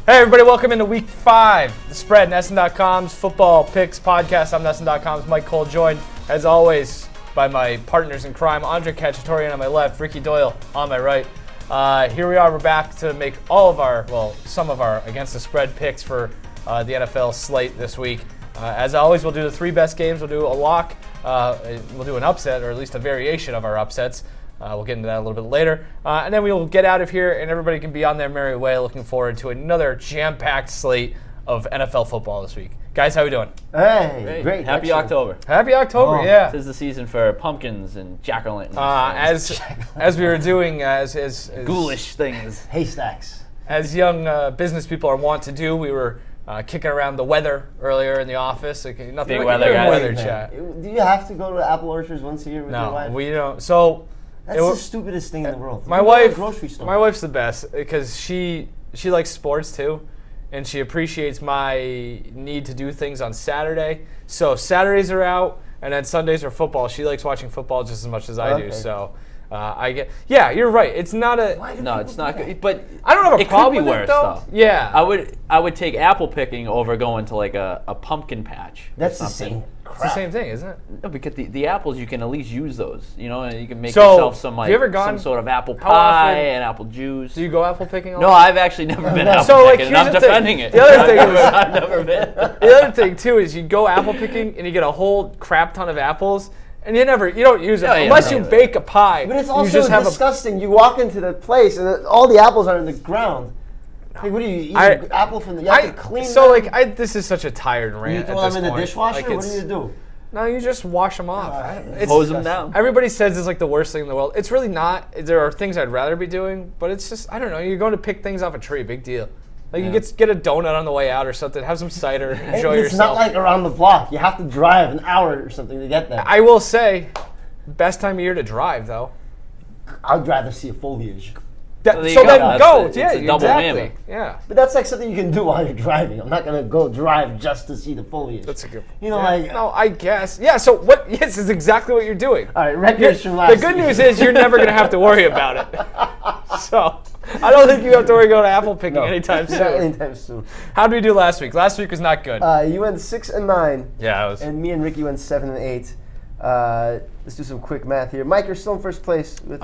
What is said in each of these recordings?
Hey everybody, welcome into Week 5, The Spread, NESN.com's football picks podcast. I'm NESN.com's Mike Cole, joined, as always, by my partners in crime, Andre Cacciatorian on my left, Ricky Doyle on my right. Here we are, we're back to make all of our, some of our Against the Spread picks for the NFL slate this week. As always, we'll do the 3 best games, we'll do a lock, we'll do an upset, or at least a variation of our upsets. We'll get into that a little bit later. And then we will get out of here, and everybody can be on their merry way. Looking forward to another jam-packed slate of NFL football this week. Guys, how we doing? Hey, great. Happy October. Happy October, yeah. This is the season for pumpkins and jack-o'-lanterns. As we were doing, as ghoulish things. Haystacks. As young business people are wont to do, we were kicking around the weather earlier in the office. Like, nothing Big like weather guy. weather chat. Do you have to go to apple orchards once a year with your wife? No, we don't. So that's the stupidest thing in the world. My You go to a grocery store. My wife's the best because she likes sports too, and she appreciates my need to do things on Saturday. So Saturdays are out, and then Sundays are football. She likes watching football just as much as I do. So you're right. It's not a. No, it's not good. But I don't have a problem with with worse, it though. though. Yeah, I would take apple picking over going to like a pumpkin patch. That's the same. It's the same thing, isn't it? No, because the apples, you can at least use those, and you can make So, yourself some have you ever gone- some sort of apple how pie often and apple juice. Do you go apple picking? No, I've actually never been apple So, like, picking, and I'm here's the thing. defending it. The other thing is- I've never been. The other thing too is you go apple picking and you get a whole crap ton of apples, and you don't use it unless you bake a pie. But it's you also just have disgusting. You walk into the place and all the apples are in the ground. Like, what do you eat? Apple from the? You have to clean them? This is such a tired rant. You throw them in the dishwasher. What do you do? No, you just wash them off. Hose them down. Everybody says it's like the worst thing in the world. It's really not. There are things I'd rather be doing, but it's just, I don't know. You're going to pick things off a tree, big deal. Like you get a donut on the way out or something. Have some cider. Enjoy yourself. It's not like around the block. You have to drive an hour or something to get there. I will say, best time of year to drive though. I'd rather see a foliage. Then It's go. a Yeah, double exactly. whammy. Yeah. But that's like something you can do while you're driving. I'm not gonna go drive just to see the foliage. That's a good point. No, I guess. Yeah, so what, yes, is exactly what you're doing. All right, records from last The good news is you're never going to have to worry about it. So, I don't think you have to worry about apple picking anytime soon. Not anytime soon. How did we do last week? Last week was not good. You went 6 and 9. Yeah, it was. And me and Ricky went 7 and 8. Let's do some quick math here. Mike, you're still in first place with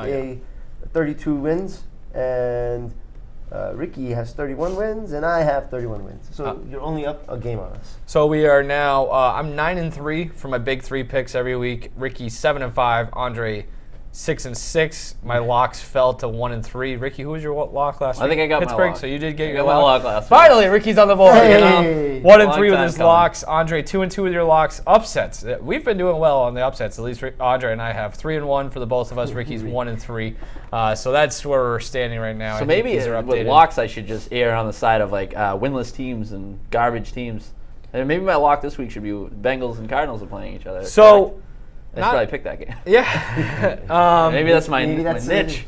32 wins. And Ricky has 31 wins, and I have 31 wins. So you're only up a game on us. So we are now, I'm 9 and 3 for my big 3 picks every week. Ricky 7 and 5, Andre 6 and 6. My locks fell to 1 and 3. Ricky, who was your lock last week? I think I got Pittsburgh, my lock. So you did get I your got my lock. lock last week. Finally, Ricky's on the board. Hey. 1 and Long 3 with time his coming. locks. Andre 2 and 2 with your locks. Upsets. We've been doing well on the upsets. At least Andre and I have 3 and 1 for the both of us. Ricky's 1 and 3. So that's where we're standing right now. So I think maybe these are with updated. locks, I should just err on the side of like winless teams and garbage teams. And maybe my lock this week should be Bengals and Cardinals are playing each other. So. I should probably pick that game. Yeah. Maybe that's my that's niche.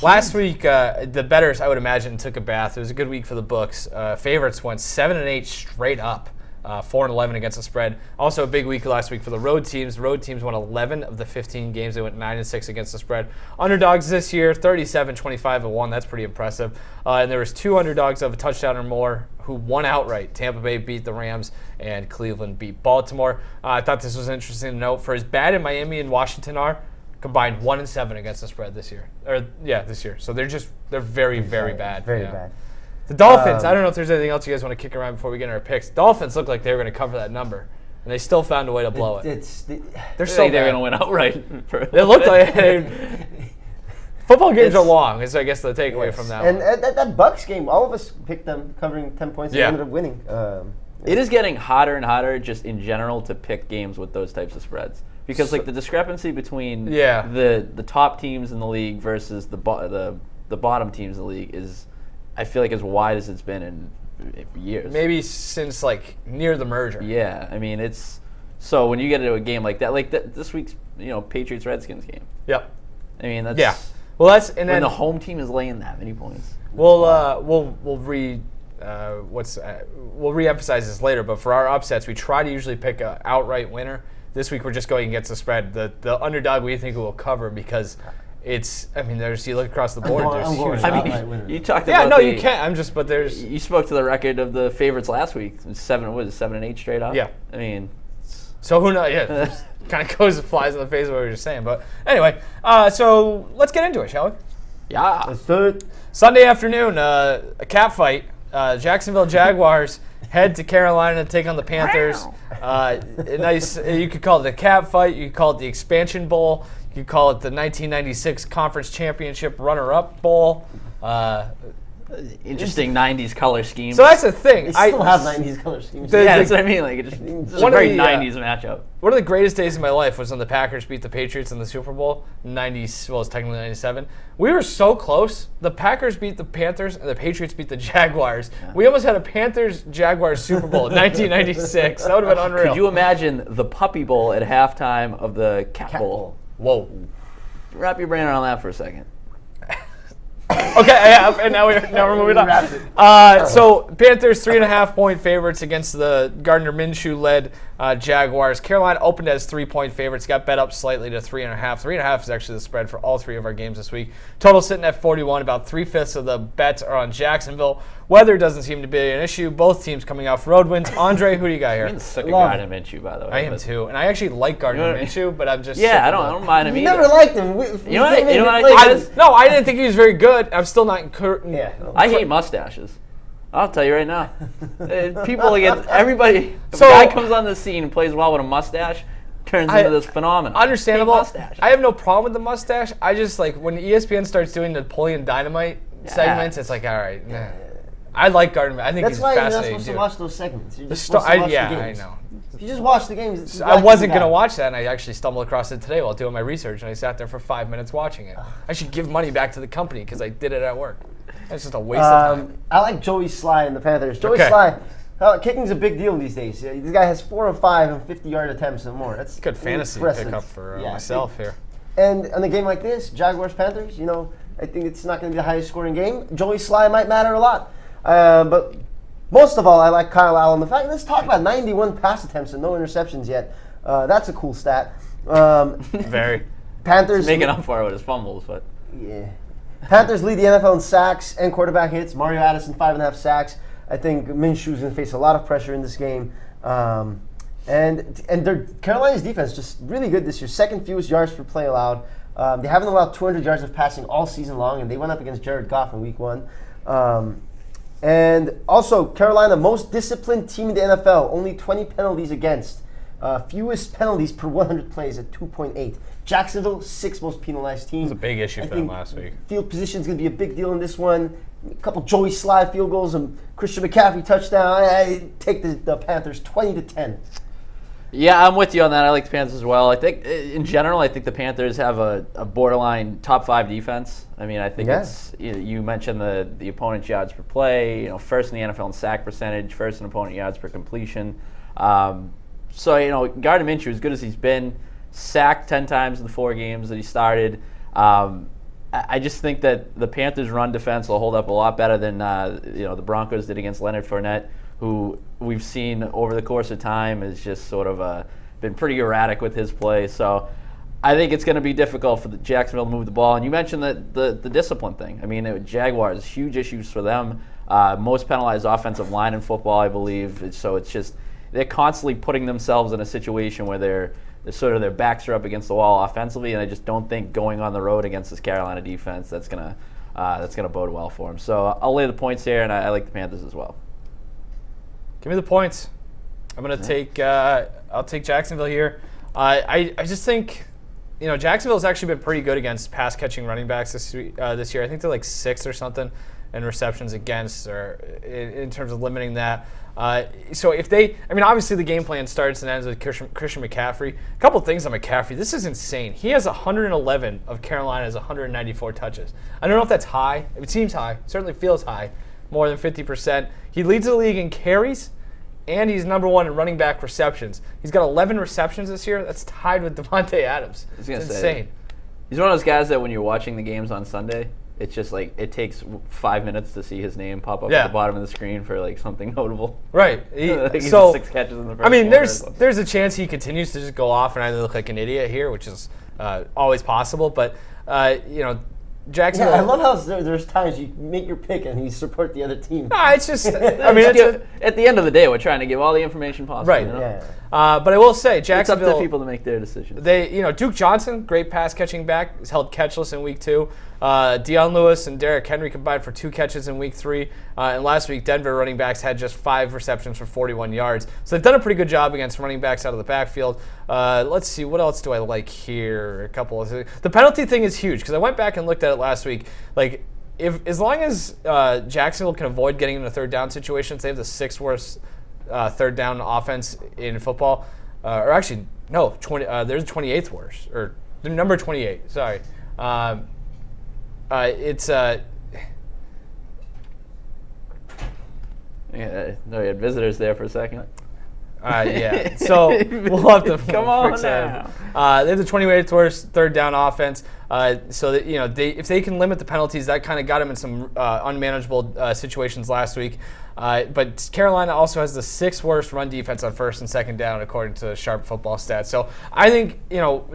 Last week, the bettors, I would imagine, took a bath. It was a good week for the books. Favorites went 7 and 8 straight up, 4 and 11 against the spread. Also a big week last week for the road teams. The road teams won 11 of the 15 games. They went 9 and 6 against the spread. Underdogs this year, 37, 25 and 1. That's pretty impressive. And there was 2 underdogs of a touchdown or more who won outright. Tampa Bay beat the Rams, and Cleveland beat Baltimore. I thought this was interesting to note. For as bad as Miami and Washington are, combined 1 and 7 against the spread this year. This year. So they're very, very bad. Very bad. The Dolphins, I don't know if there's anything else you guys want to kick around before we get into our picks. Dolphins look like they were going to cover that number, and they still found a way to blow it. They're so They're bad. going to win outright. They looked like football games are long, is I guess the takeaway from that And one. that Bucks game, all of us picked them covering 10 points and Yeah. ended up winning. It is getting hotter and hotter just in general to pick games with those types of spreads. Because like the discrepancy between the top teams in the league versus the bottom teams in the league is, I feel like, as wide as it's been in years. Maybe since like near the merger. Yeah, I mean it's so when you get into a game like that, this week's Patriots Redskins game. Yep. I mean that's Well, that's and when then the home team is laying that many points. we'll re-emphasize this later. But for our upsets, we try to usually pick an outright winner. This week we're just going against the spread. The underdog we think will cover because you look across the board. There's huge. You talked about. Yeah, no, you can't. But there's. You spoke to the record of the favorites last week. 7 and 8 straight up. Yeah. I mean. So who knows? Yeah, kind of flies in the face of what we were just saying. But anyway, so let's get into it, shall we? Yeah. Let's do it. Sunday afternoon, a cat fight. Jacksonville Jaguars head to Carolina to take on the Panthers. Nice. You could call it a cat fight. You could call it the Expansion Bowl. You could call it the 1996 Conference Championship Runner-Up Bowl. Interesting 90s color scheme. So that's the thing. They still have 90s color schemes. Yeah, that's what I mean. Like, it's a great 90s matchup. One of the greatest days of my life was when the Packers beat the Patriots in the Super Bowl. 90s, well, it's technically 97. We were so close. The Packers beat the Panthers, and the Patriots beat the Jaguars. Yeah. We almost had a Panthers-Jaguars Super Bowl in 1996. That would have been unreal. Could you imagine the Puppy Bowl at halftime of the Cat Bowl? Whoa. Wrap your brain around that for a second. Okay, yeah, and now we're moving on. So Panthers 3.5-point favorites against the Gardner Minshew-led Jaguars. Carolina opened as 3-point favorites, got bet up slightly to 3.5. 3.5 is actually the spread for all 3 of our games this week. Total sitting at 41. About 3/5 of the bets are on Jacksonville. Weather doesn't seem to be an issue. Both teams coming off road wins. Andre, who do you got here? I'm sick of Gardner Minshew, by the way. I am too, and I actually like Gardner Minshew, but I'm just I don't mind him You either. never liked him. You know what I think is? No, I didn't think he was very good. I'm still not encouraged. Yeah. I hate mustaches. I'll tell you right now. People against everybody. If So- a guy comes on the scene and plays well with a mustache, turns into this phenomenon. Understandable. Mustache. I have no problem with the mustache. I just like when ESPN starts doing Napoleon Dynamite segments. It's like, all right, nah. I like Gardner. I think That's he's why you're not fascinating. supposed to watch those segments. You're The just sto- supposed to watch the I games. know. If you just watch the games, I wasn't going to watch that, and I actually stumbled across it today while doing my research, and I sat there for 5 minutes watching it. I should give money back to the company because I did it at work. It's just a waste of time. I like Joey Sly in the Panthers. Joey Okay. Sly, kicking's a big deal these days. This guy has 4 of 5 and 50-yard attempts and more. That's Good fantasy impressive. pickup for myself here. And on a game like this, Jaguars-Panthers, I think it's not going to be the highest scoring game. Joey Sly might matter a lot. But most of all, I like Kyle Allen. The fact, let's talk about 91 pass attempts and no interceptions yet. That's a cool stat. Very. Panthers He's making up for it with his fumbles, but yeah. Panthers lead the NFL in sacks and quarterback hits. Mario Addison 5.5 sacks. I think Minshew's going to face a lot of pressure in this game. And Carolina's defense just really good this year. Second fewest yards per play allowed. They haven't allowed 200 yards of passing all season long, and they went up against Jared Goff in Week 1. And also, Carolina, most disciplined team in the NFL, only 20 penalties against. Fewest penalties per 100 plays at 2.8. Jacksonville, 6th most penalized team. It was a big issue for them last week. Field position is going to be a big deal in this one. A couple Joey Sly field goals and Christian McCaffrey touchdown. I take the Panthers 20-10. Yeah, I'm with you on that. I like the Panthers as well. I think, in general, I think the Panthers have a borderline top 5 defense. I mean, I think it's, you mentioned the opponent's yards per play, first in the NFL in sack percentage, first in opponent yards per completion. So, Gardner Minshew, as good as he's been, sacked 10 times in the 4 games that he started. I just think that the Panthers' run defense will hold up a lot better than the Broncos did against Leonard Fournette, who we've seen over the course of time has just sort of been pretty erratic with his play. So I think it's going to be difficult for the Jacksonville to move the ball. And you mentioned the discipline thing. I mean, Jaguars, huge issues for them. Most penalized offensive line in football, I believe. So it's just they're constantly putting themselves in a situation where they're sort of their backs are up against the wall offensively, and I just don't think going on the road against this Carolina defense that's gonna bode well for them. So I'll lay the points here, and I like the Panthers as well. Give me the points. I'm gonna take. I'll take Jacksonville here. I just think, Jacksonville's actually been pretty good against pass catching running backs this year. I think they're like 6th or something in receptions against, or in terms of limiting that. So if obviously the game plan starts and ends with Christian McCaffrey. A couple things on McCaffrey. This is insane. He has 111 of Carolina's 194 touches. I don't know if that's high. It seems high. It certainly feels high. More than 50%. He leads the league in carries, and he's number 1 in running back receptions. He's got 11 receptions this year. That's tied with Devontae Adams. It's insane. He's one of those guys that when you're watching the games on Sunday, it's just like it takes 5 minutes to see his name pop up at the bottom of the screen for like something notable. Right. He's 6 catches in the first. I mean, there's a chance he continues to just go off and I look like an idiot here, which is always possible. But Jacksonville. Yeah, I love how there's times you make your pick and you support the other team. No, it's just. I mean, at the end of the day, we're trying to give all the information possible. Right. Yeah. But I will say, Jacksonville. It's up to people to make their decisions. Duke Johnson, great pass catching back, is held catchless in week 2. Deion Lewis and Derrick Henry combined for 2 catches in week 3. And last week, Denver running backs had just 5 receptions for 41 yards. So they've done a pretty good job against running backs out of the backfield. Let's see, what else do I like here? A couple of things. The penalty thing is huge because I went back and looked at it last week. Like, as long as Jacksonville can avoid getting into third down situations, they have the 6th worst third down offense in football. Or actually, no, there's 28th worst, or the number 28. Sorry. It's yeah, no, you had visitors there for a second. Yeah. So we'll have to come on now. They have the 28th worst third down offense. So that, if they can limit the penalties, that kind of got them in some unmanageable situations last week. But Carolina also has the 6th worst run defense on first and second down, according to Sharp Football Stats. So I think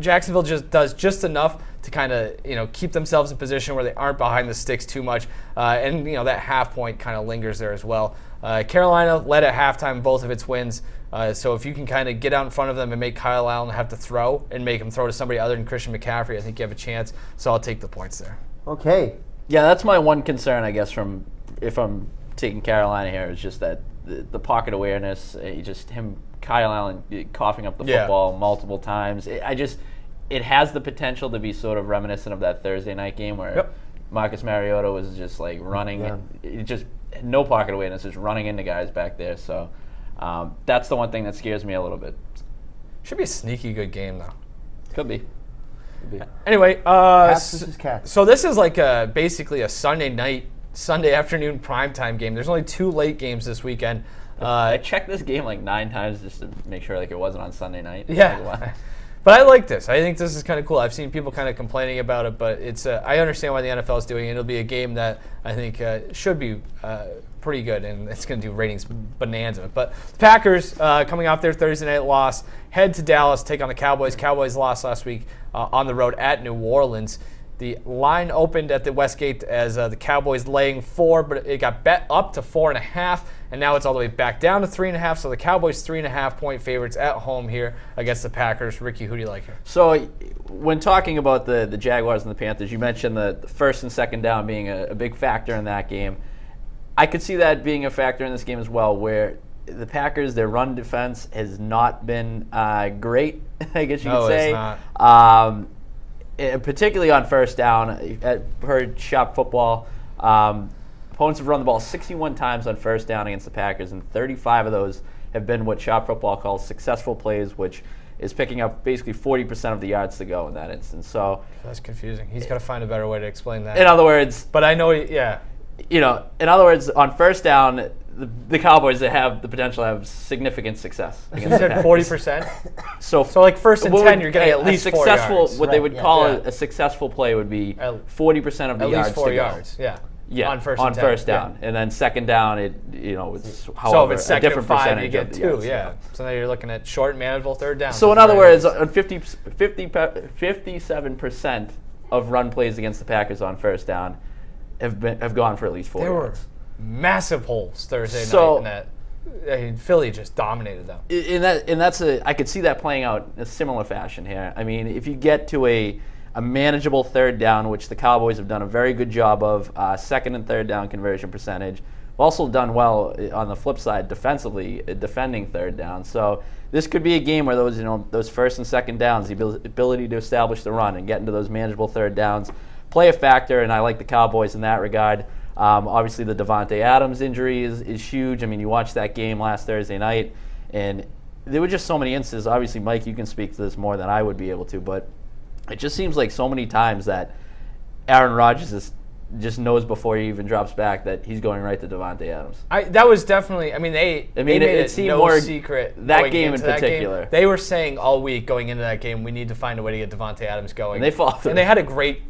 Jacksonville does just enough to kind of keep themselves in position where they aren't behind the sticks too much, and that half point kind of lingers there as well. Carolina led at halftime both of its wins. So if you can kind of get out in front of them and make Kyle Allen have to throw and make him throw to somebody other than Christian McCaffrey, I think you have a chance. So I'll take the points there. Okay. Yeah, that's my one concern, I guess, from if I'm taking Carolina here, is just that the pocket awareness, Kyle Allen coughing up the football multiple times. It has the potential to be sort of reminiscent of that Thursday night game where Marcus Mariota was just like running. Yeah. It just no pocket awareness, just running into guys back there. So that's the one thing that scares me a little bit. Should be a sneaky good game, though. Could be. Anyway, Cats versus Cats. So this is like basically a Sunday afternoon primetime game. There's only 2 late games this weekend. I checked this game like 9 times just to make sure like it wasn't on Sunday night. Yeah. But I like this. I think this is kind of cool. I've seen people kind of complaining about it, but it's. I understand why the NFL is doing it. It'll be a game that I think should be pretty good, and it's going to do ratings bonanza. But the Packers, coming off their Thursday night loss, head to Dallas, take on the Cowboys. Cowboys lost last week on the road at New Orleans. The line opened at the Westgate as the Cowboys laying 4, but it got bet up to 4.5, and now it's all the way back down to 3.5. So the Cowboys 3.5 point favorites at home here against the Packers. Ricky, who do you like here? So when talking about the Jaguars and the Panthers, you mentioned the first and second down being a big factor in that game. I could see that being a factor in this game as well, where the Packers, their run defense has not been great, I guess you could say. No, it's not. Particularly on first down, per Shop Football, opponents have run the ball 61 times on first down against the Packers, and 35 of those have been what Shop Football calls successful plays, which is picking up basically 40% of the yards to go in that instance. So that's confusing. He's got to find a better way to explain that. In other words, but I know, yeah. In other words, on first down, the Cowboys, they have the potential to have significant success. You said 40%? So like first and 10, you're getting at least 4 yards. What they would call a successful play would be 40% of the yards to go. At least 4 yards, yeah. On first down. And then second down, it's so if it's second a different and 5, percentage you get of the 2, yards. yeah. So now you're looking at short, manageable third down. So in other words, on 57% of run plays against the Packers on first down have gone for at least 4 yards. There were massive holes Thursday night in that. I mean, Philly just dominated them. I could see that playing out in a similar fashion here. I mean, if you get to a manageable third down, which the Cowboys have done a very good job of, second and third down conversion percentage, also done well on the flip side defensively, defending third down. So this could be a game where those first and second downs, the ability to establish the run and get into those manageable third downs, play a factor, and I like the Cowboys in that regard. Obviously, the Davante Adams injury is huge. I mean, you watched that game last Thursday night, and there were just so many instances. Obviously, Mike, you can speak to this more than I would be able to, but it just seems like so many times that Aaron Rodgers just knows before he even drops back that he's going right to Davante Adams. That was definitely. I mean, they made it seemed no more secret that game in particular. They were saying all week going into that game, we need to find a way to get Davante Adams going, and they fought through. And they had a great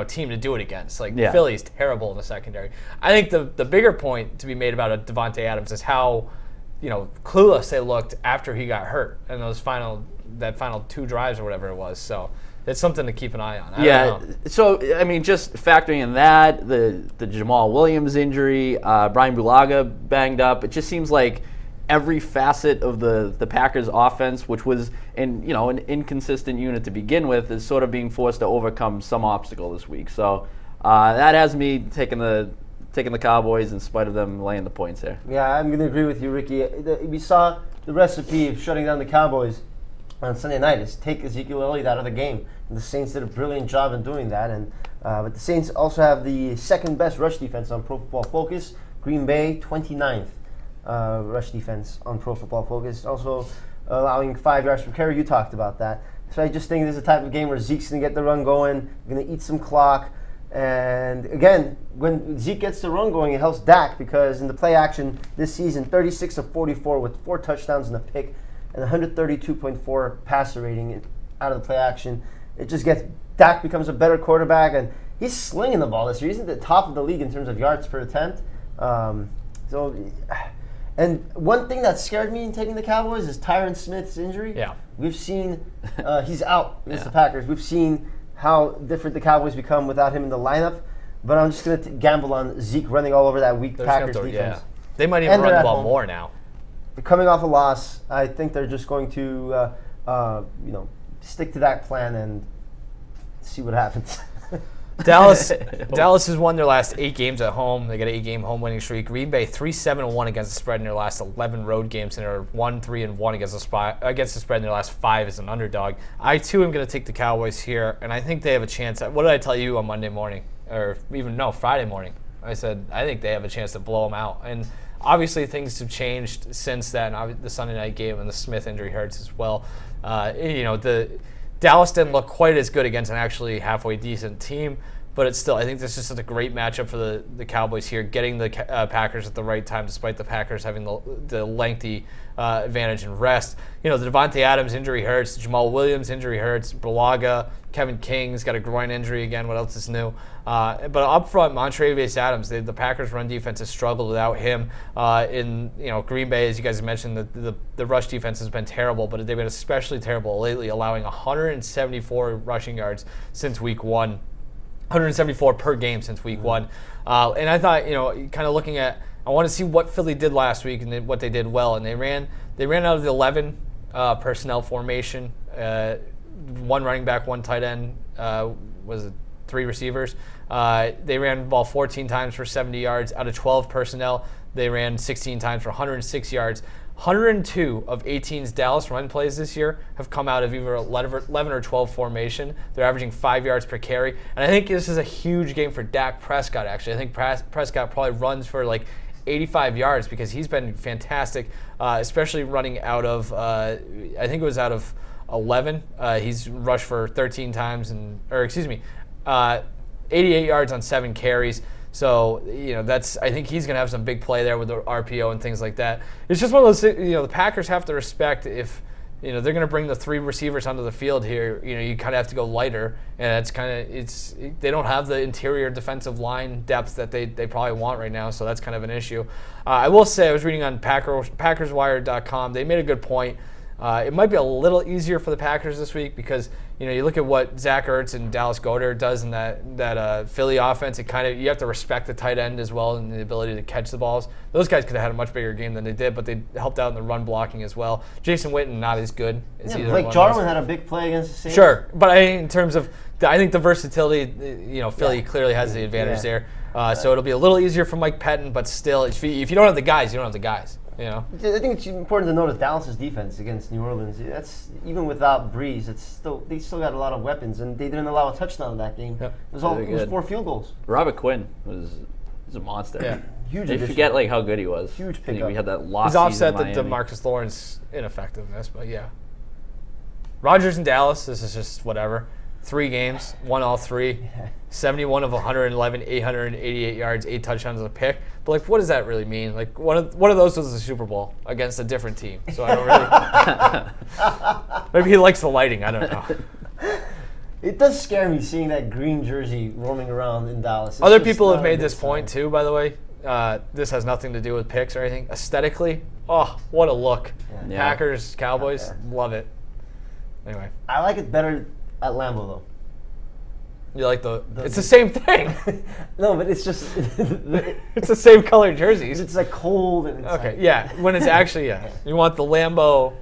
team to do it against. Like Philly's terrible in the secondary. I think the bigger point to be made about Davante Adams is how clueless they looked after he got hurt in those final 2 drives or whatever it was. So it's something to keep an eye on. I don't know. So I mean, just factoring in that the Jamal Williams injury, Brian Bulaga banged up. It just seems like every facet of the Packers offense, which was an inconsistent unit to begin with, is sort of being forced to overcome some obstacle this week. So that has me taking the Cowboys in spite of them laying the points here. Yeah, I'm going to agree with you, Ricky. We saw the recipe of shutting down the Cowboys on Sunday night is take Ezekiel Elliott out of the game. And the Saints did a brilliant job in doing that. And but the Saints also have the second best rush defense on Pro Football Focus. Green Bay, 29th. Rush defense on Pro Football Focus, also allowing 5 yards per carry. You talked about that. So I just think this is the type of game where Zeke's going to get the run going, going to eat some clock. And again, when Zeke gets the run going, it helps Dak because in the play action this season, 36 of 44 with 4 touchdowns and a pick and 132.4 passer rating out of the play action. It just gets, Dak becomes a better quarterback, and he's slinging the ball this year. He's at the top of the league in terms of yards per attempt. And one thing that scared me in taking the Cowboys is Tyron Smith's injury. Yeah. We've seen he's out against the Packers. We've seen how different the Cowboys become without him in the lineup. But I'm just going to gamble on Zeke running all over that weak Packers defense. Yeah. They might even run the ball more now. They're coming off a loss. I think they're just going to stick to that plan and see what happens. Dallas has won their last 8 games at home. They got an 8-game home winning streak. Green Bay 3-7-1 against the spread in their last 11 road games, and they're 1-3-1 against the spread in their last 5 as an underdog. I too am going to take the Cowboys here, and I think they have a chance. What did I tell you on Monday morning, or even Friday morning? I said I think they have a chance to blow them out, and obviously things have changed since then. The Sunday night game and the Smith injury hurts as well. The Dallas didn't look quite as good against an actually halfway decent team, but it's still, I think this is just a great matchup for the Cowboys here, getting the Packers at the right time despite the Packers having the lengthy advantage in rest. The Davante Adams injury hurts, Jamal Williams injury hurts, Bulaga, Kevin King's got a groin injury again. What else is new? But up front, Montrevious Adams, the Packers' run defense has struggled without him. In Green Bay, as you guys mentioned, the rush defense has been terrible, but they've been especially terrible lately, allowing 174 rushing yards since week 1, 174 per game since week 1. And I thought, kind of looking at, I want to see what Philly did last week and what they did well, and they ran out of the 11 personnel formation. 1 running back, 1 tight end, was it 3 receivers. They ran the ball 14 times for 70 yards. Out of 12 personnel, they ran 16 times for 106 yards. 102 of 18's Dallas run plays this year have come out of either 11 or 12 formation. They're averaging 5 yards per carry. And I think this is a huge game for Dak Prescott, actually. I think Prescott probably runs for like 85 yards because he's been fantastic, especially running out of, I think it was out of 11. He's rushed for 13 times, 88 yards on 7 carries. So, I think he's going to have some big play there with the RPO and things like that. It's just one of those, the Packers have to respect if, they're going to bring the 3 receivers onto the field here, you kind of have to go lighter. And they don't have the interior defensive line depth that they probably want right now. So that's kind of an issue. I will say, I was reading on PackersWire.com. They made a good point. It might be a little easier for the Packers this week because you look at what Zach Ertz and Dallas Goedert does in that Philly offense. It you have to respect the tight end as well and the ability to catch the balls. Those guys could have had a much bigger game than they did, but they helped out in the run blocking as well. Jason Witten not as good as either. Blake Jarwin had a big play against the Saints. Sure, but in terms of I think the versatility, Philly clearly has the advantage there. So it'll be a little easier for Mike Pettin, but still, if you don't have the guys, you don't have the guys. I think it's important to notice Dallas's defense against New Orleans. That's even without Breeze. They still got a lot of weapons, and they didn't allow a touchdown in that game. Yep. It was 4 field goals. Robert Quinn was a monster. Yeah, huge. They forget how good he was. Huge pickup. We had that loss. He's offset the DeMarcus Lawrence ineffectiveness, but yeah. Rodgers in Dallas. This is just whatever. 3 games, won all 3. 71 of 111, 888 yards, 8 touchdowns and a pick. But what does that really mean? One of those was the Super Bowl against a different team. So I don't really. Maybe he likes the lighting. I don't know. It does scare me seeing that green jersey roaming around in Dallas. Other people have made this point too, by the way. This has nothing to do with picks or anything. Aesthetically, oh, what a look. Yeah. Packers, Cowboys, love it. Anyway. I like it better at Lambeau, though. You like it's the same thing. No, but it's just... it's the same colored jerseys. It's like cold. And it's when it's actually, You want the Lambeau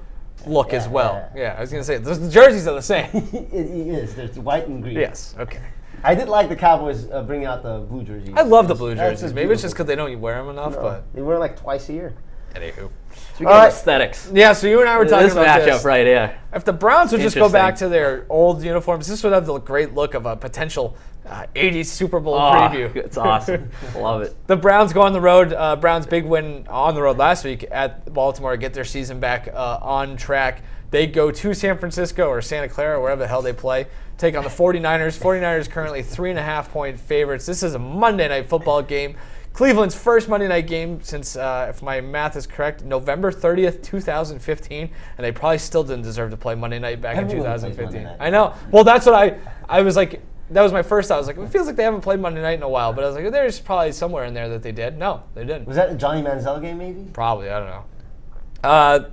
look as well. Yeah, I was going to say, the jerseys are the same. It is. There's white and green. Yes, okay. I did like the Cowboys bringing out the blue jerseys. I love the blue jerseys. Maybe it's just because they don't wear them enough, but they wear them like twice a year. Anywho. Speaking of aesthetics. Yeah, so you and I were talking about this matchup right here. If the Browns would just go back to their old uniforms, this would have the great look of a potential 80s Super Bowl preview. It's awesome. Love it. The Browns go on the road. Browns' big win on the road last week at Baltimore, get their season back on track. They go to San Francisco or Santa Clara, wherever the hell they play, take on the 49ers. 49ers currently 3.5-point favorites. This is a Monday Night Football game. Cleveland's first Monday night game since, if my math is correct, November 30th, 2015, and they probably still didn't deserve to play Monday night back in 2015. I know. Well, that's what I was like. That was my first thought. I was like, it feels like they haven't played Monday night in a while, but I was like, there's probably somewhere in there that they did. No, they didn't. Was that a Johnny Manziel game, maybe? Probably. I don't know.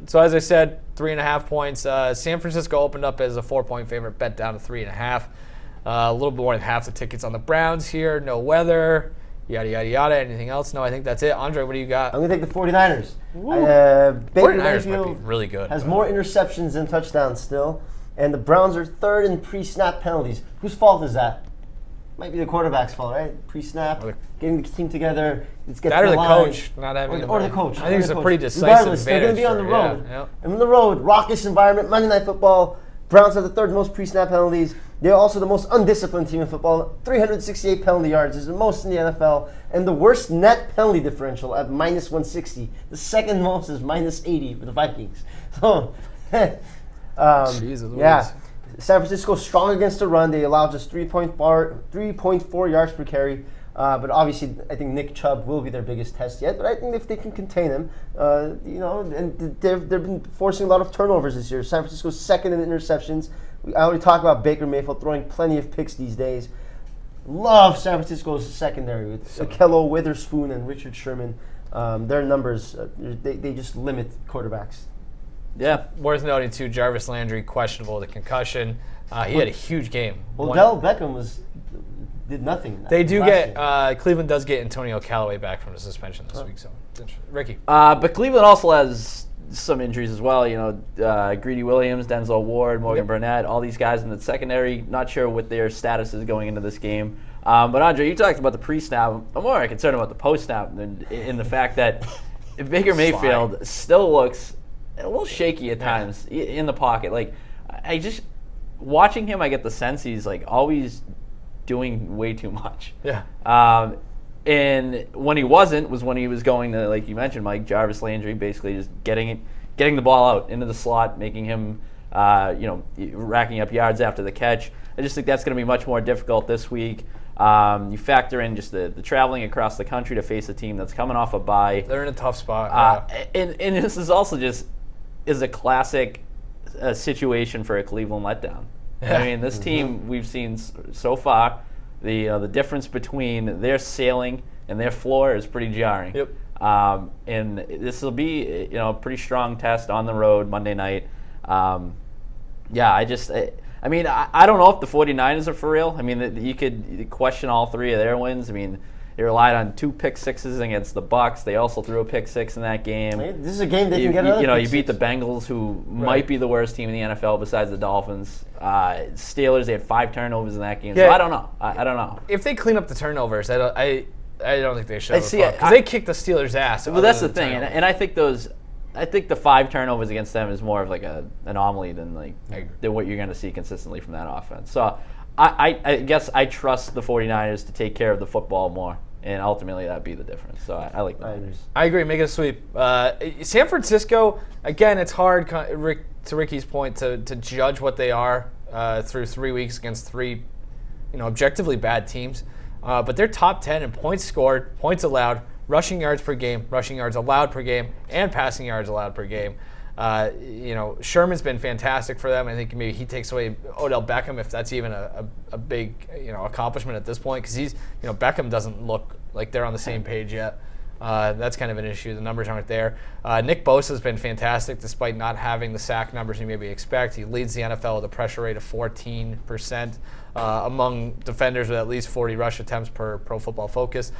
So as I said, 3.5 points. San Francisco opened up as a 4-point favorite, bet down to 3.5. A little bit more than half the tickets on the Browns here. No weather. Yada, yada, yada. Anything else? No, I think that's it. Andre, what do you got? I'm going to take the 49ers. 49ers might be really good. Has more interceptions than touchdowns still. And the Browns are third in pre-snap penalties. Whose fault is that? Might be the quarterback's fault, right? Pre-snap, getting the team together. Let's get that or the coach not having or the coach. I think it's a pretty decisive Regardless, advantage. They're going to be on the road. And on the road, raucous environment, Monday Night Football. Browns have the third most pre-snap penalties. They're also the most undisciplined team in football. 368 penalty yards is the most in the NFL. And the worst net penalty differential at minus 160. The second most is minus 80 for the Vikings. So, San Francisco strong against the run. They allow just 3.4 yards per carry. But obviously, I think Nick Chubb will be their biggest test yet. But I think if they can contain him, and they've been forcing a lot of turnovers this year. San Francisco's second in interceptions. I already talked about Baker Mayfield throwing plenty of picks these days. Love San Francisco's secondary with Akello Witherspoon and Richard Sherman. Their numbers, they just limit quarterbacks. Yeah, worth noting too, Jarvis Landry questionable with a concussion. He had a huge game. Odell Beckham did nothing. They do get Cleveland does get Antonio Callaway back from the suspension this week. So Ricky, but Cleveland also has some injuries as well. Greedy Williams, Denzel Ward, Morgan Burnett, all these guys in the secondary. Not sure what their status is going into this game. But Andre, you talked about the pre-snap. I'm more concerned about the post-snap than in the fact that Baker Mayfield still looks a little shaky at times in the pocket. Like, I just watching him, I get the sense he's like always doing way too much. Yeah. And when he wasn't was when he was going to, like you mentioned, Mike, Jarvis Landry, basically just getting the ball out into the slot, making him, racking up yards after the catch. I just think that's going to be much more difficult this week. You factor in just the traveling across the country to face a team that's coming off a bye. They're in a tough spot. And this is also just a classic situation for a Cleveland letdown. I mean, this team we've seen so far, the difference between their ceiling and their floor is pretty jarring. Yep. And this will be a pretty strong test on the road Monday night. I don't know if the 49ers are for real. I mean, you could question all three of their wins. I mean, they relied on 2 pick sixes against the Bucs. They also threw a pick six in that game. This is a game they can get another You beat the Bengals, who might be the worst team in the NFL besides the Dolphins. Steelers, they had 5 turnovers in that game. Yeah. So I don't know. I don't know. If they clean up the turnovers, I don't think they should. Because they kicked the Steelers' ass. Well, that's the thing, and I think the 5 turnovers against them is more of like an anomaly than what you're going to see consistently from that offense. So I guess I trust the 49ers to take care of the football more, and ultimately that'd be the difference. So I like the Niners. I agree. Make it a sweep. San Francisco, again, it's hard, to Ricky's point, to judge what they are through 3 weeks against 3 objectively bad teams. But they're top 10 in points scored, points allowed, rushing yards per game, rushing yards allowed per game, and passing yards allowed per game. Sherman's been fantastic for them. I think maybe he takes away Odell Beckham, if that's even a big accomplishment at this point, because Beckham doesn't look like they're on the same page yet. That's kind of an issue. The numbers aren't there. Nick Bosa's been fantastic despite not having the sack numbers you maybe expect. He leads the NFL with a pressure rate of 14% among defenders with at least 40 rush attempts per Pro Football Focus.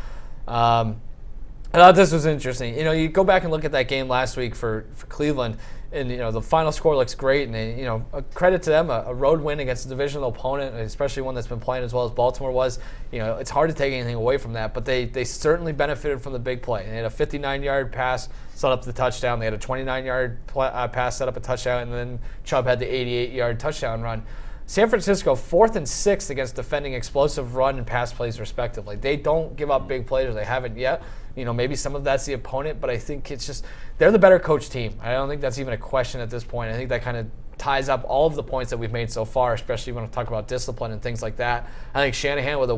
I thought this was interesting. You go back and look at that game last week for Cleveland, and the final score looks great. And a credit to them, a road win against a divisional opponent, especially one that's been playing as well as Baltimore was. It's hard to take anything away from that, but they certainly benefited from the big play. They had a 59-yard pass set up the touchdown. They had a 29-yard pass set up a touchdown, and then Chubb had the 88-yard touchdown run. San Francisco 4th and 6th against defending explosive run and pass plays respectively. They don't give up big plays, or they haven't yet. Maybe some of that's the opponent, but I think it's just they're the better coach team. I don't think that's even a question at this point. I think that kind of ties up all of the points that we've made so far, especially when we talk about discipline and things like that. I think Shanahan with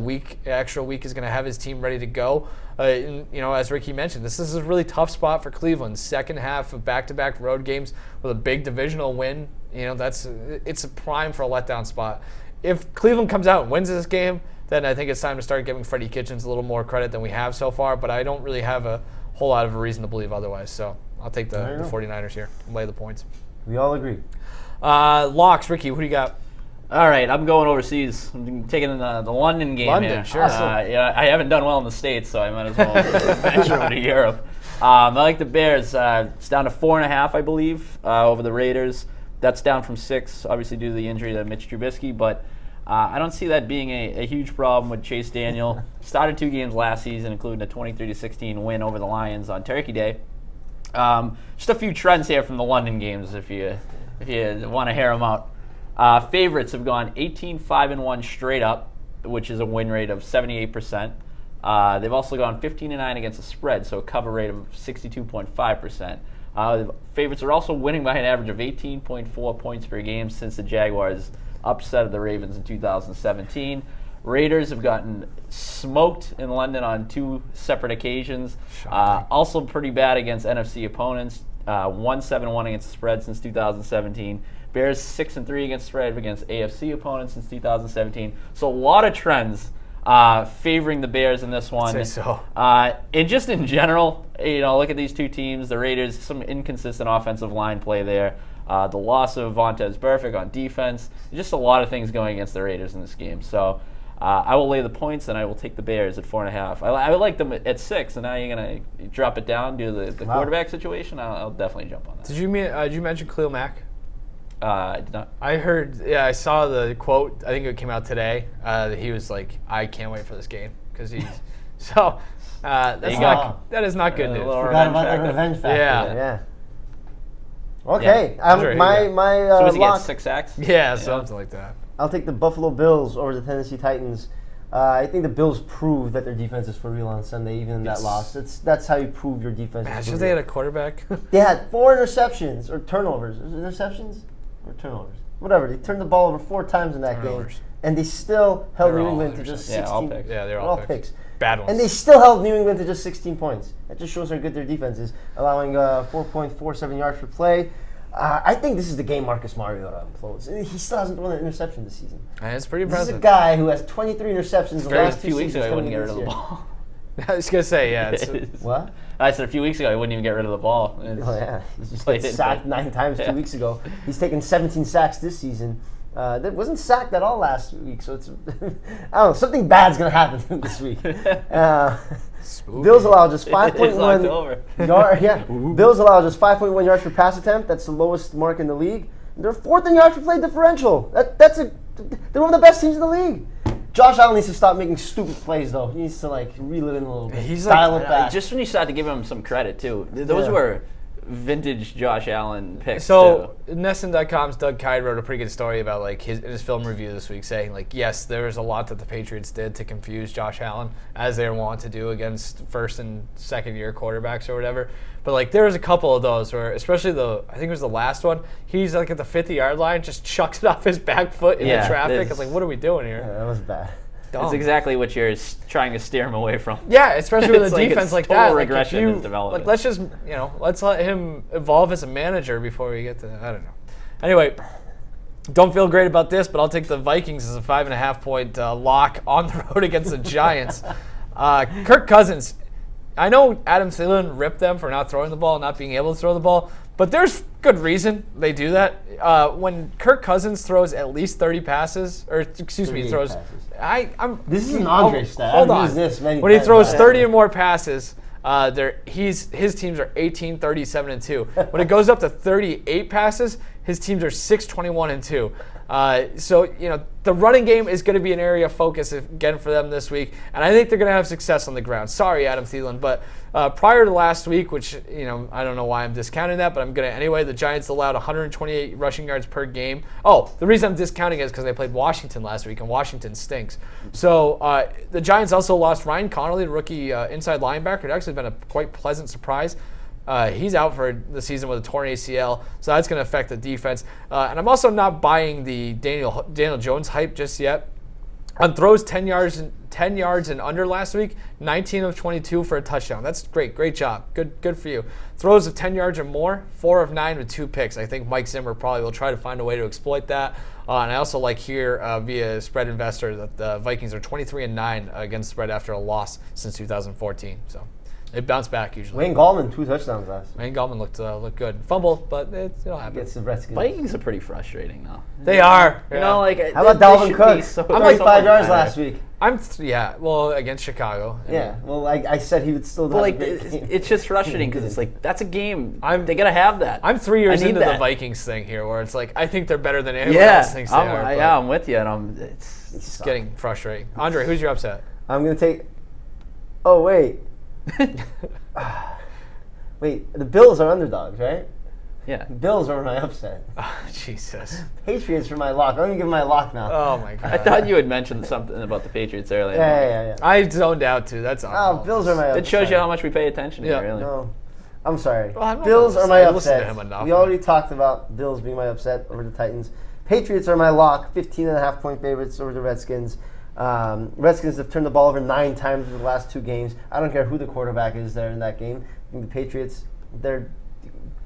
extra week is going to have his team ready to go. As Ricky mentioned, this is a really tough spot for Cleveland. Second half of back-to-back road games with a big divisional win. It's a prime for a letdown spot. If Cleveland comes out and wins this game, then I think it's time to start giving Freddie Kitchens a little more credit than we have so far, but I don't really have a whole lot of a reason to believe otherwise. So I'll take the 49ers here and lay the points. We all agree. Locks, Ricky, who do you got? All right, I'm going overseas. I'm taking the London game here. Sure. I haven't done well in the States, so I might as well venture over to Europe. I like the Bears. It's down to 4.5, I believe, over the Raiders. That's down from 6, obviously due to the injury to Mitch Trubisky, but I don't see that being a huge problem with Chase Daniel. Started 2 games last season, including a 23-16 win over the Lions on Turkey Day. Just a few trends here from the London games, if you want to hear them out. Favorites have gone 18-5-1 straight up, which is a win rate of 78%. They've also gone 15-9 against the spread, so a cover rate of 62.5%. The favorites are also winning by an average of 18.4 points per game since the Jaguars upset of the Ravens in 2017. Raiders have gotten smoked in London on 2 separate occasions. Also pretty bad against NFC opponents. 1-7-1 against the spread since 2017. Bears 6-3 against spread against AFC opponents since 2017. So a lot of trends favoring the Bears in this one. I'd say so. And just in general, look at these 2 teams. The Raiders, some inconsistent offensive line play there. The loss of Vontaze Burfict on defense. Just a lot of things going against the Raiders in this game. So I will lay the points, and I will take the Bears at 4.5. I would like them at 6, and now you're going to drop it down due to the quarterback situation. I'll definitely jump on that. Did you mention Khalil Mack? I did not. I saw the quote. I think it came out today. That he was like, "I can't wait for this game," because he's so. That is not good news. Forgot about the revenge factor. Yeah. Okay. Yeah. So was he lock. get 6 sacks? Yeah, something like that. I'll take the Buffalo Bills over the Tennessee Titans. I think the Bills proved that their defense is for real on Sunday, even in that loss. That's how you prove your defense. Imagine they had a quarterback. They had 4 interceptions or turnovers. Interceptions or turnovers? Whatever. They turned the ball over 4 times in that game, and they still held New England to just 16. All picks. Yeah, they're all picks. Bad ones. And they still held New England to just 16 points. That just shows how good their defense is, allowing 4.47 yards per play. I think this is the game Marcus Mariota implodes. He still hasn't thrown an interception this season. That's pretty impressive. This is a guy who has 23 interceptions the last 2 seasons. A few weeks ago, he wouldn't get rid of the ball. I was going to say, yeah. What? I said a few weeks ago, he wouldn't even get rid of the ball. He just got sacked 9 times 2 weeks ago. He's taken 17 sacks this season. That wasn't sacked at all last week, so it's I don't know, something bad's gonna happen this week. Bills allow just 5.1 yards. Yeah, Bills allow just 5.1 yards per pass attempt. That's the lowest mark in the league. They're 4th in yards per play differential. They're one of the best teams in the league. Josh Allen needs to stop making stupid plays, though. He needs to reel it in a little bit. Dial it back. Just when you start to give him some credit too. Those were vintage Josh Allen picks. So NESN.com's Doug Kyde wrote a pretty good story about his film review this week, saying yes, there was a lot that the Patriots did to confuse Josh Allen, as they want to do against first and second year quarterbacks or whatever. But there was a couple of those where, especially I think it was the last one, he's at the 50-yard line, just chucks it off his back foot into traffic. It's what are we doing here? Yeah, that was bad. dumb. It's exactly what you're trying to steer him away from. Yeah, especially with a like defense like total that. regression in his Like, development. let's just, let's let him evolve as a manager before we get to, I don't know. Anyway, don't feel great about this, but I'll take the Vikings as a 5.5-point lock on the road against the Giants. Kirk Cousins, I know Adam Thielen ripped them for not throwing the ball, not being able to throw the ball, but there's good reason they do that. When Kirk Cousins throws at least 30 passes, or excuse me, throws. Passes. This is an Andre stat. Hold on. When he throws 30 or more passes, his teams are 18, 37, and 2. When it goes up to 38 passes, his teams are 6, 21, and 2. So the running game is going to be an area of focus again for them this week, and I think they're going to have success on the ground. Sorry, Adam Thielen, but prior to last week, which I don't know why I'm discounting that, but I'm going to anyway. The Giants allowed 128 rushing yards per game. Oh, the reason I'm discounting it is because they played Washington last week, and Washington stinks. So the Giants also lost Ryan Connolly, the rookie inside linebacker. It actually been a quite pleasant surprise. He's out for the season with a torn ACL, so that's going to affect the defense. And I'm also not buying the Daniel Jones hype just yet. On throws 10 yards and under last week, 19 of 22 for a touchdown. That's great job. Good for you. Throws of 10 yards or more, 4 of 9 with 2 picks. I think Mike Zimmer probably will try to find a way to exploit that. And I also like here via Spread Investor that the Vikings are 23-9 against spread after a loss since 2014. So. They bounce back usually. Wayne Gallman, 2 touchdowns last week. Wayne Gallman looked good. Fumble, but it'll happen. Gets the Redskins. Vikings are pretty frustrating now. They are. How about Dalvin Cook? 35 yards last week. Against Chicago. Yeah. Well, I said he would still have a great game. It's just frustrating because it's like that's a game. They gotta have that. I'm 3 years into the Vikings thing here, where it's like I think they're better than anyone else thinks they are. Yeah, I'm with you, and it's getting frustrating. Andre, who's your upset? I'm gonna take. Oh wait. Wait, the Bills are underdogs, right? Yeah. Bills are my upset. Oh, Jesus. Patriots are my lock. I'm going to give my lock now. Oh, my God. I thought you had mentioned something about the Patriots earlier. Yeah. I zoned out, too. That's all. Oh, Bills are my upset. It shows you how much we pay attention to you, really. No. I'm sorry. Well, Bills are my upset. To him enough, we already talked about Bills being my upset over the Titans. Patriots are my lock, 15.5-point favorites over the Redskins. Redskins have turned the ball over 9 times in the last 2 games. I don't care who the quarterback is there in that game. I think the Patriots, they're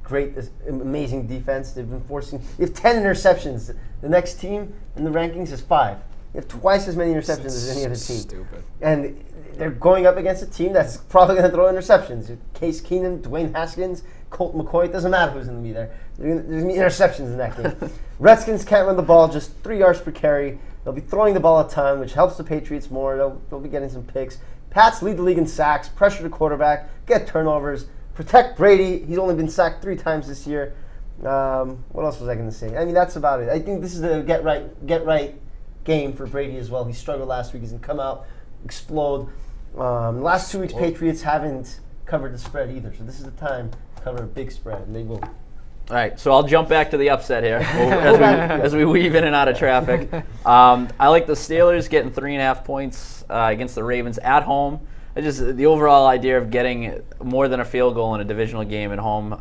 great, amazing defense. They've been forcing. You have 10 interceptions. The next team in the rankings is 5. You have twice as many interceptions as any other team. Stupid. And they're going up against a team that's probably going to throw interceptions. Case Keenum, Dwayne Haskins, Colt McCoy. It doesn't matter who's going to be there. There's going to be interceptions in that game. Redskins can't run the ball, just 3 yards per carry. They'll be throwing the ball a ton, which helps the Patriots more. They'll be getting some picks. Pats lead the league in sacks, pressure the quarterback, get turnovers, protect Brady. He's only been sacked 3 times this year. What else was I going to say? I mean, that's about it. I think this is the get right game for Brady as well. He struggled last week. He's going to come out, explode. Last 2 weeks, Patriots haven't covered the spread either. So this is the time to cover a big spread, and they will. All right, so I'll jump back to the upset here as we weave in and out of traffic. I like the Steelers getting 3.5 points against the Ravens at home. The overall idea of getting more than a field goal in a divisional game at home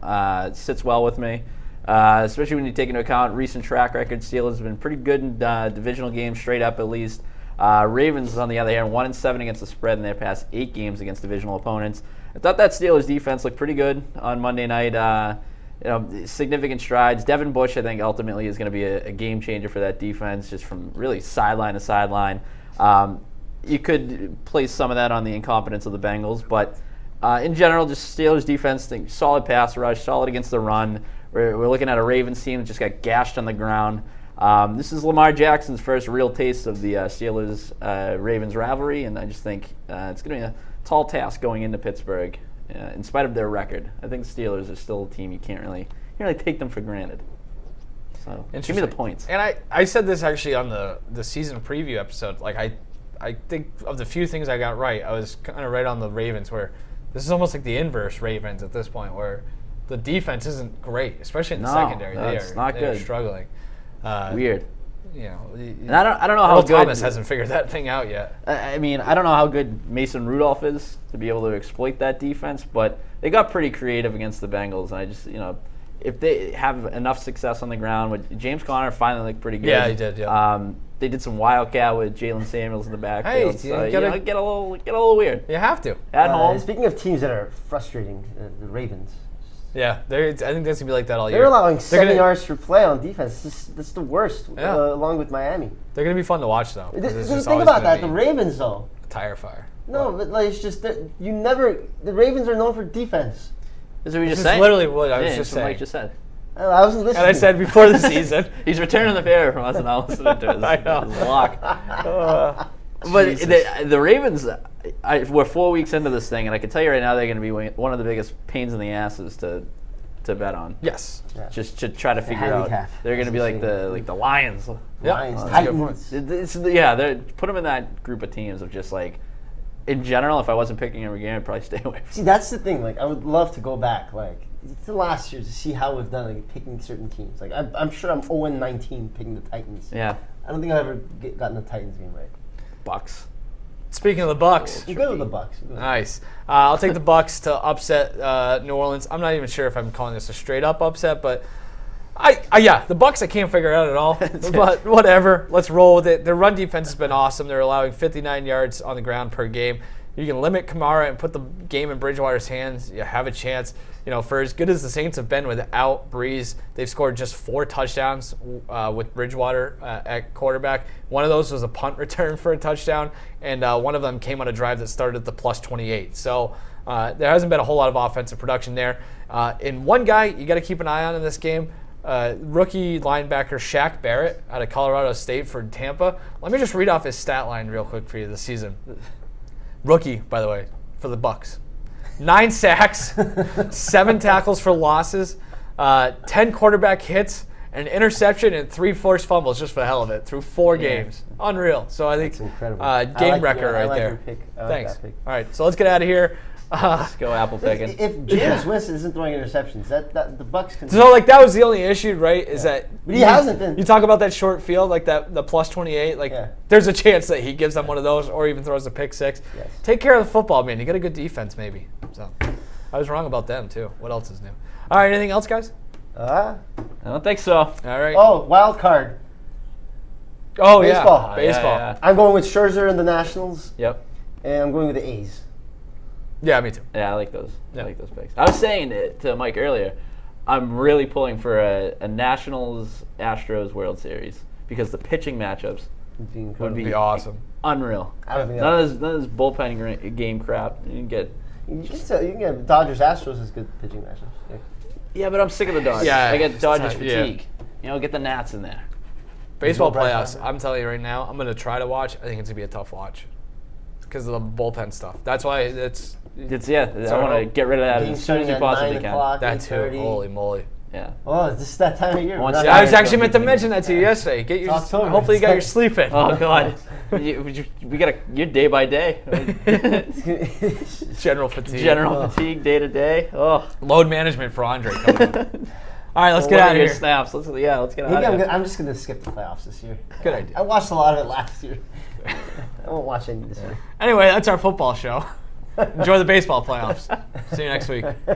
sits well with me, especially when you take into account recent track record. Steelers have been pretty good in divisional games, straight up at least. Ravens, on the other hand, 1-7 against the spread in their past 8 games against divisional opponents. I thought that Steelers defense looked pretty good on Monday night. Significant strides. Devin Bush, I think, ultimately is going to be a game changer for that defense, just from really sideline to sideline. You could place some of that on the incompetence of the Bengals, but in general, just Steelers defense, solid pass rush, solid against the run. We're looking at a Ravens team that just got gashed on the ground. This is Lamar Jackson's first real taste of the Steelers-Ravens rivalry, and I just think it's going to be a tall task going into Pittsburgh. In spite of their record, I think the Steelers are still a team you can't really take them for granted. So give me the points. And I said this actually on the season preview episode. Like I think of the few things I got right, I was kind of right on the Ravens, where this is almost like the inverse Ravens at this point, where the defense isn't great, especially in the secondary. They are struggling. Weird. And I don't know how good Thomas hasn't figured that thing out yet. I mean, I don't know how good Mason Rudolph is to be able to exploit that defense, but they got pretty creative against the Bengals. And I just, if they have enough success on the ground, with James Conner finally looked pretty good. Yeah, he did. Yeah. they did some wildcat with Jalen Samuels in the backfield. Hey, so, you gotta get a little weird. You have to. At home. Speaking of teams that are frustrating, the Ravens. Yeah, I think that's gonna be like that all year. They're allowing 7 yards per play on defense. That's the worst, along with Miami. They're gonna be fun to watch though. Think about that. The Ravens, though. A tire fire. No, but like it's just that you never. The Ravens are known for defense. Is what we just This saying? is literally what I was just What saying. Mike just said. I wasn't listening. And I said before the season. He's returning the favor from us and not listening to his, I know. his lock. But the Ravens, we're 4 weeks into this thing, and I can tell you right now they're going to be one of the biggest pains in the asses to bet on. Yes. Yeah. Just to try to figure out. They're going to be like the Lions. Lions, Titans. Titans. Put them in that group of teams of just like, in general, if I wasn't picking every game, I'd probably stay away from. See, that's the thing. Like, I would love to go back, like, to last year to see how we've done, like, picking certain teams. Like, I'm sure I'm 0-19 picking the Titans. Yeah. I don't think I've ever gotten the Titans game right. Bucks. Speaking of the Bucks. You go with the Bucks. Nice. I'll take the Bucks to upset New Orleans. I'm not even sure if I'm calling this a straight up upset, but the Bucks I can't figure it out at all. But whatever, let's roll with it. Their run defense has been awesome. They're allowing 59 yards on the ground per game. You can limit Kamara and put the game in Bridgewater's hands. You have a chance. You know, for as good as the Saints have been without Breeze, they've scored just 4 touchdowns with Bridgewater at quarterback. One of those was a punt return for a touchdown, and one of them came on a drive that started at the plus 28. So there hasn't been a whole lot of offensive production there. And one guy you got to keep an eye on in this game, rookie linebacker Shaq Barrett out of Colorado State for Tampa. Let me just read off his stat line real quick for you this season. Rookie, by the way, for the Bucks. 9 sacks, 7 tackles for losses, 10 quarterback hits, an interception, and 3 forced fumbles just for the hell of it through 4 games. Unreal. So I think That's incredible. Game record right like there. your pick. I like Thanks. that pick. All right, so let's get out of here. Let's go apple picking. If Jameis Winston isn't throwing interceptions, that the Bucks can. So like that was the only issue, right? Is that But he hasn't been. You talk about that short field, like the plus 28. Like there's a chance that he gives them one of those, or even throws a pick 6. Yes. Take care of the football, man. You got a good defense, maybe. So I was wrong about them too. What else is new? All right, anything else, guys? I don't think so. All right. Oh, wild card. Oh Baseball. yeah, baseball. Yeah. I'm going with Scherzer and the Nationals, Yep. and I'm going with the A's. Yeah, me too. Yeah, I like those. Yeah. I like those picks. I was saying it to Mike earlier. I'm really pulling for a Nationals-Astros World Series because the pitching matchups would be awesome. unreal. I don't think None of this bullpen game crap. You can get. you can get Dodgers Astros as good pitching matchups. Yeah, but I'm sick of the Dodgers. Yeah, I get it's Dodgers time- yeah. fatigue. You know, get the Nats in there. Baseball Bryce playoffs. Harper. I'm telling you right now, I'm gonna try to watch. I think it's gonna be a tough watch because of the bullpen stuff. That's why it's. I want to get rid of that Games as soon as starting you at possibly 9 can. o'clock, That too. 8:30. Holy moly. Yeah. Oh, it's just that time of year. Once- We're not Yeah, I was done. actually meant to mention that to you yesterday. Get your. October. Hopefully, you got your sleep in. Oh God. We got you're day by day. General fatigue. General fatigue day to day. Oh. Load management for Andre coming up. All right, let's Well, get what out are of your here. snaps. Let's get out Maybe of here. I'm just going to skip the playoffs this year. Good idea. I watched a lot of it last year. I won't watch any this year. Anyway, that's our football show. Enjoy the baseball playoffs. See you next week.